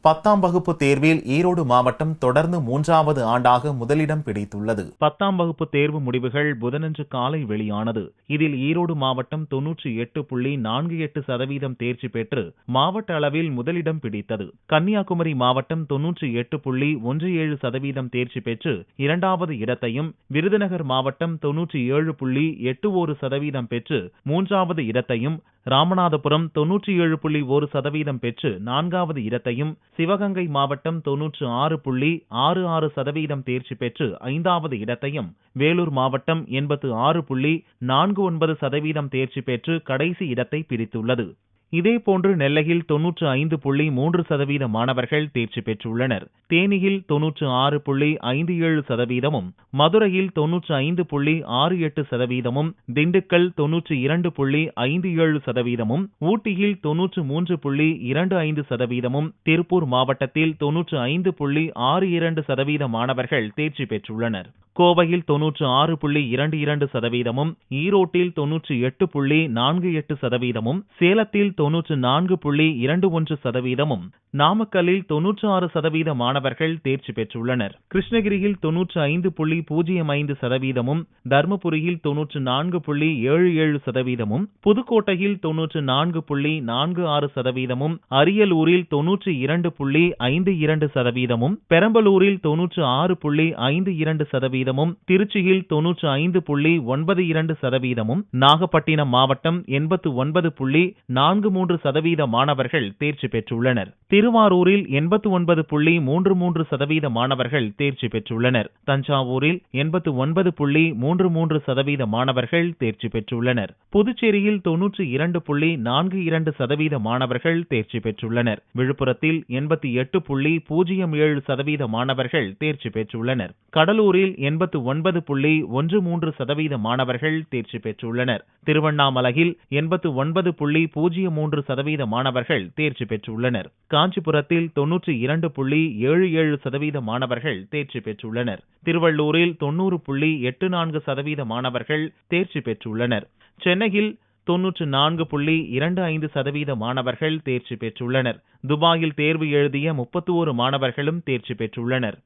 10ஆம் வகுப்பு தேர்வில் ஈரோடு மாவட்டம் தொடர்ந்து 3வது ஆண்டாக முதலிடம் பிடித்துள்ளது. 10ஆம் வகுப்பு தேர்வு முடிவுகள் புதனன்று காலை வெளியானது. இதில் ஈரோடு மாவட்டம் 98.48% தேர்ச்சி பெற்று மாவட்ட அளவில் முதலிடம் பிடித்தது. கன்னியாகுமரி மாவட்டம் 98.17% தேர்ச்சி பெற்று இரண்டாவது இடத்தையும், விருதுநகர் மாவட்டம் 97.81% பெற்று மூன்றாவது இடத்தையும், ராமநாதபுரம் 97.1% பெற்று நான்காவது இடத்தையும், சிவகங்கை மாவட்டம் 96.66% தேர்ச்சி பெற்று ஐந்தாவது இடத்தையும், வேலூர் மாவட்டம் 86.49% தேர்ச்சி பெற்று கடைசி இடத்தை பிடித்துள்ளது. இதேபோன்று நெல்லையில் 95.3% மாணவர்கள் தேர்ச்சி பெற்றுள்ளனர். தேனியில் 96.57%, மதுரையில் 95.68%, திண்டுக்கல் 92.57%, ஊட்டியில் 93.25%, திருப்பூர் மாவட்டத்தில் 95.62% மாணவர்கள் தேர்ச்சி பெற்றுள்ளனர். கோவையில் 96.22%, ஈரோட்டில் 98.48%, சேலத்தில் 94.21%, நாமக்கல்லில் 96% மாணவர்கள் தேர்ச்சி பெற்றுள்ளனர். கிருஷ்ணகிரியில் 95.05%, தர்மபுரியில் 94.77%, புதுக்கோட்டையில் 94.46%, அரியலூரில் 92.52%, பெரம்பலூரில் 96.52%, திருச்சியில் 95.92%, நாகப்பட்டினம் மாவட்டம் 89.43% மாணவர்கள் தேர்ச்சி பெற்றுள்ளனர். திருவாரூரில் 89.33% மாணவர்கள் தேர்ச்சி பெற்றுள்ளனர். தஞ்சாவூரில் 89.33% மாணவர்கள் தேர்ச்சி பெற்றுள்ளனர். புதுச்சேரியில் 92.42% மாணவர்கள் தேர்ச்சி பெற்றுள்ளனர். விழுப்புரத்தில் 88.07% மாணவர்கள் தேர்ச்சி பெற்றுள்ளனர். கடலூரில் 89.13% மாணவர்கள் தேர்ச்சி பெற்றுள்ளனர். திருவண்ணாமலையில் 89.03% மாணவர்கள் தேர்ச்சி பெற்றுள்ளனர். காஞ்சிபுரத்தில் 92.77% மாணவர்கள் தேர்ச்சி பெற்றுள்ளனர். திருவள்ளூரில் 90.84% மாணவர்கள் தேர்ச்சி பெற்றுள்ளனர். சென்னையில் 94.25% மாணவர்கள் தேர்ச்சி பெற்றுள்ளனர். துபாயில் தேர்வு எழுதிய 31 மாணவர்களும் தேர்ச்சி பெற்றுள்ளனர்.